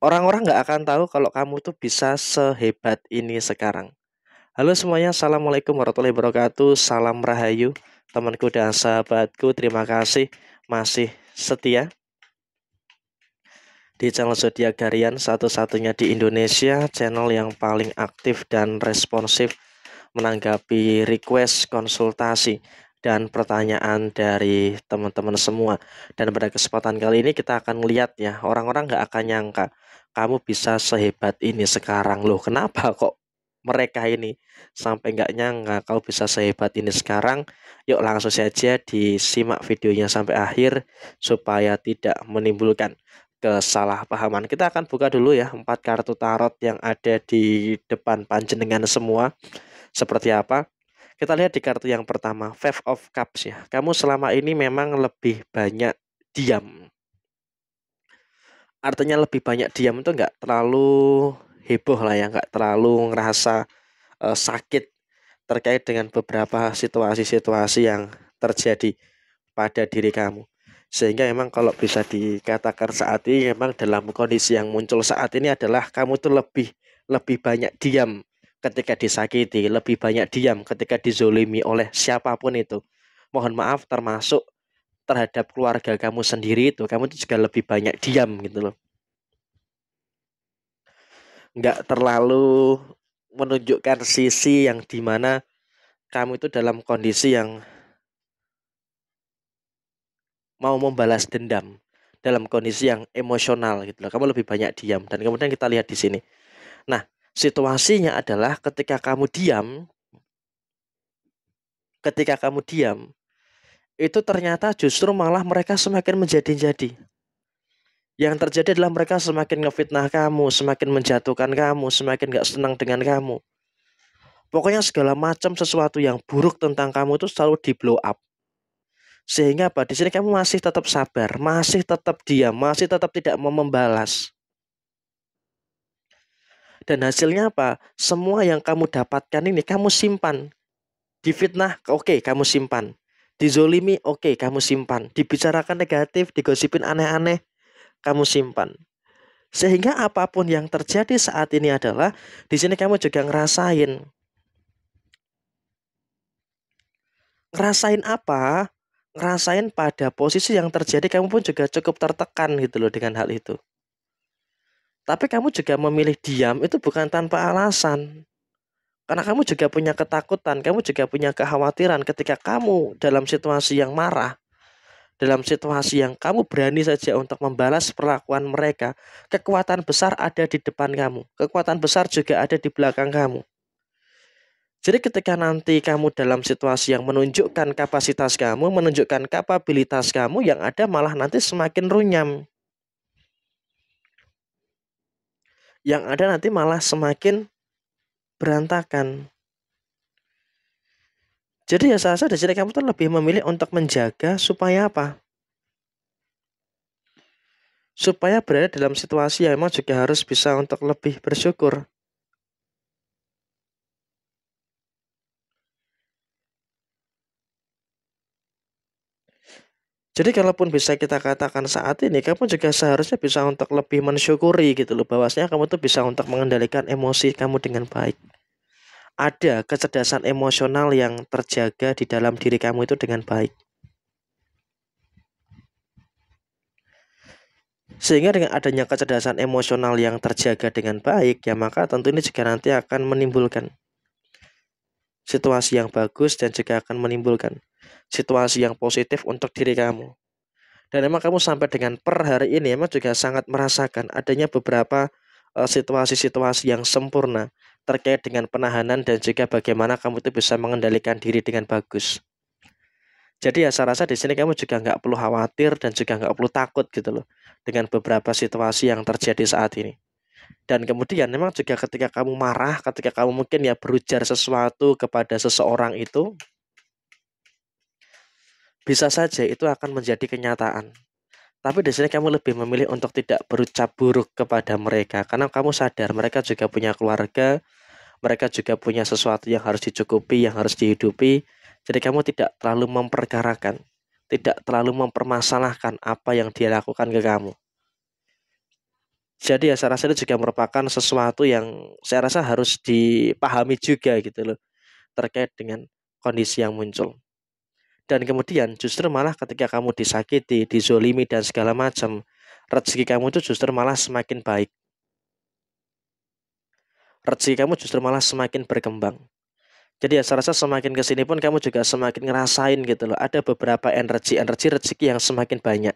Orang-orang nggak akan tahu kalau kamu tuh bisa sehebat ini sekarang. Halo semuanya, Assalamualaikum warahmatullahi wabarakatuh. Salam Rahayu, temanku dan sahabatku. Terima kasih masih setia di channel Zodiak Harian, satu-satunya di Indonesia, channel yang paling aktif dan responsif menanggapi request konsultasi dan pertanyaan dari teman-teman semua. Dan pada kesempatan kali ini kita akan melihat ya, orang-orang nggak akan nyangka kamu bisa sehebat ini sekarang. Loh, kenapa kok mereka ini sampai nggak nyangka kau bisa sehebat ini sekarang? Yuk langsung saja disimak videonya sampai akhir supaya tidak menimbulkan kesalahpahaman. Kita akan buka dulu ya 4 kartu tarot yang ada di depan panjenengan semua. Seperti apa? Kita lihat di kartu yang pertama, Five of Cups ya. Kamu selama ini memang lebih banyak diam. Artinya lebih banyak diam itu nggak terlalu heboh lah ya, nggak terlalu ngerasa sakit terkait dengan beberapa situasi-situasi yang terjadi pada diri kamu. Sehingga memang kalau bisa dikatakan saat ini memang dalam kondisi yang muncul saat ini adalah kamu tuh lebih lebih banyak diam ketika disakiti, lebih banyak diam ketika dizolimi oleh siapapun itu. Mohon maaf termasuk terhadap keluarga kamu sendiri itu, kamu itu juga lebih banyak diam gitu loh. Nggak terlalu menunjukkan sisi yang dimana kamu itu dalam kondisi yang mau membalas dendam, dalam kondisi yang emosional gitu loh. Kamu lebih banyak diam dan kemudian kita lihat di sini. Nah, situasinya adalah ketika kamu diam, itu ternyata justru malah mereka semakin menjadi-jadi. Yang terjadi adalah mereka semakin ngefitnah kamu, semakin menjatuhkan kamu, semakin gak senang dengan kamu. Pokoknya segala macam sesuatu yang buruk tentang kamu itu selalu di blow up. Sehingga apa? Di sini kamu masih tetap sabar, masih tetap diam, masih tetap tidak mau membalas. Dan hasilnya apa? Semua yang kamu dapatkan ini kamu simpan. Difitnah, oke, kamu simpan. Dizolimi, oke, kamu simpan. Dibicarakan negatif, digosipin aneh-aneh, kamu simpan. Sehingga apapun yang terjadi saat ini adalah di sini kamu juga ngerasain. Ngerasain apa? Ngerasain pada posisi yang terjadi kamu pun juga cukup tertekan gitu loh dengan hal itu. Tapi kamu juga memilih diam itu bukan tanpa alasan. Karena kamu juga punya ketakutan, kamu juga punya kekhawatiran ketika kamu dalam situasi yang marah, dalam situasi yang kamu berani saja untuk membalas perlakuan mereka, kekuatan besar ada di depan kamu, kekuatan besar juga ada di belakang kamu. Jadi ketika nanti kamu dalam situasi yang menunjukkan kapasitas kamu, menunjukkan kapabilitas kamu, yang ada malah nanti semakin runyam. Yang ada nanti malah semakin berantakan. Jadi ya saya rasa di sini kamu tuh lebih memilih untuk menjaga supaya apa? Supaya berada dalam situasi yang memang juga harus bisa untuk lebih bersyukur. Jadi kalaupun bisa kita katakan saat ini, kamu juga seharusnya bisa untuk lebih mensyukuri gitu loh, bahwasanya kamu tuh bisa untuk mengendalikan emosi kamu dengan baik. Ada kecerdasan emosional yang terjaga di dalam diri kamu itu dengan baik. Sehingga dengan adanya kecerdasan emosional yang terjaga dengan baik, ya maka tentu ini juga nanti akan menimbulkan situasi yang bagus dan juga akan menimbulkan situasi yang positif untuk diri kamu. Dan memang kamu sampai dengan per hari ini memang juga sangat merasakan adanya beberapa situasi-situasi yang sempurna terkait dengan penahanan dan juga bagaimana kamu itu bisa mengendalikan diri dengan bagus. Jadi ya saya rasa di sini kamu juga nggak perlu khawatir dan juga nggak perlu takut gitu loh dengan beberapa situasi yang terjadi saat ini. Dan kemudian memang juga ketika kamu marah, ketika kamu mungkin ya berujar sesuatu kepada seseorang itu, bisa saja itu akan menjadi kenyataan. Tapi di sini kamu lebih memilih untuk tidak berucap buruk kepada mereka karena kamu sadar mereka juga punya keluarga, mereka juga punya sesuatu yang harus dicukupi, yang harus dihidupi. Jadi kamu tidak terlalu memperkarakan, tidak terlalu mempermasalahkan apa yang dia lakukan ke kamu. Jadi ya saya rasa itu juga merupakan sesuatu yang saya rasa harus dipahami juga gitu loh, terkait dengan kondisi yang muncul. Dan kemudian justru malah ketika kamu disakiti, dizolimi dan segala macam, rezeki kamu itu justru malah semakin baik. Rezeki kamu justru malah semakin berkembang. Jadi ya saya rasa semakin kesini pun kamu juga semakin ngerasain gitu loh. Ada beberapa energi rezeki yang semakin banyak.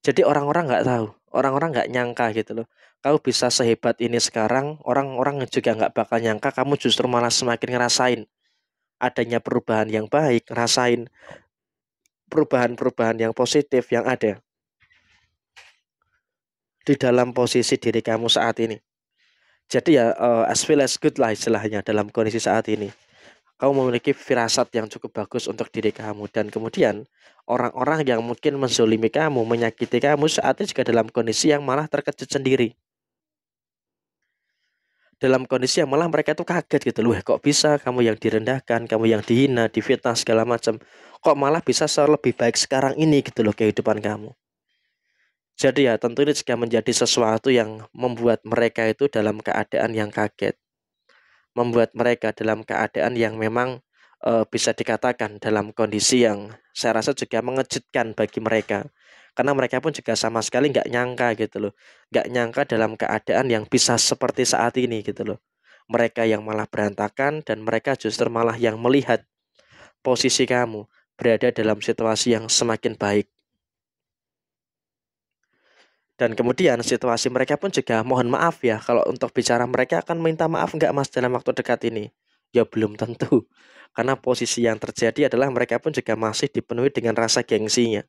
Jadi orang-orang nggak tahu, orang-orang nggak nyangka gitu loh. Kamu bisa sehebat ini sekarang, orang-orang juga nggak bakal nyangka kamu justru malah semakin ngerasain adanya perubahan yang baik, ngerasain perubahan-perubahan yang positif yang ada di dalam posisi diri kamu saat ini. Jadi ya as well as good lah istilahnya dalam kondisi saat ini. Kamu memiliki firasat yang cukup bagus untuk diri kamu dan kemudian orang-orang yang mungkin menzolimi kamu, menyakiti kamu saat ini juga dalam kondisi yang malah terkejut sendiri. Dalam kondisi yang malah mereka tuh kaget gitu loh, kok bisa kamu yang direndahkan, kamu yang dihina, difitnah segala macam, kok malah bisa lebih baik sekarang ini gitu loh kehidupan kamu. Jadi ya tentu ini juga menjadi sesuatu yang membuat mereka itu dalam keadaan yang kaget, membuat mereka dalam keadaan yang memang bisa dikatakan dalam kondisi yang saya rasa juga mengejutkan bagi mereka. Karena mereka pun juga sama sekali nggak nyangka gitu loh. Nggak nyangka dalam keadaan yang bisa seperti saat ini gitu loh. Mereka yang malah berantakan dan mereka justru malah yang melihat posisi kamu berada dalam situasi yang semakin baik. Dan kemudian situasi mereka pun juga mohon maaf ya, kalau untuk bicara mereka akan minta maaf nggak mas dalam waktu dekat ini? Ya belum tentu. Karena posisi yang terjadi adalah mereka pun juga masih dipenuhi dengan rasa gengsinya.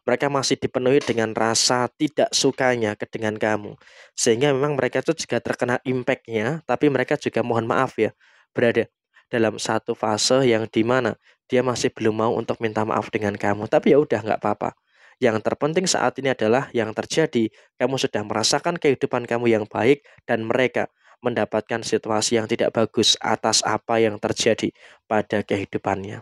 Mereka masih dipenuhi dengan rasa tidak sukanya dengan kamu. Sehingga memang mereka itu juga terkena impact-nya, tapi mereka juga mohon maaf ya, berada dalam satu fase yang dimana dia masih belum mau untuk minta maaf dengan kamu. Tapi ya udah nggak apa-apa. Yang terpenting saat ini adalah yang terjadi, kamu sudah merasakan kehidupan kamu yang baik dan mereka mendapatkan situasi yang tidak bagus atas apa yang terjadi pada kehidupannya.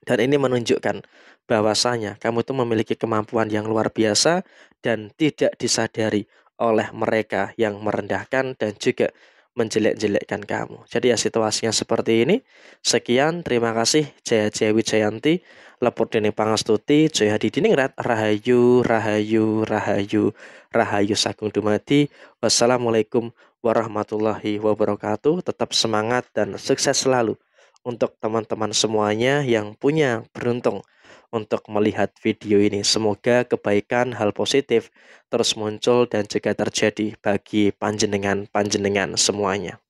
Dan ini menunjukkan bahwasanya kamu itu memiliki kemampuan yang luar biasa dan tidak disadari oleh mereka yang merendahkan dan juga menjelek-jelekkan kamu. Jadi ya situasinya seperti ini. Sekian, terima kasih. Jaya Jaya Wijayanti, Lepur Dene Pangastuti, Jaya Hadidiningrat, Rahayu, Rahayu, Rahayu, Rahayu Sagung Dumadi. Wassalamualaikum warahmatullahi wabarakatuh. Tetap semangat dan sukses selalu untuk teman-teman semuanya yang punya beruntung untuk melihat video ini. Semoga kebaikan, hal positif terus muncul dan juga terjadi bagi panjenengan-panjenengan semuanya.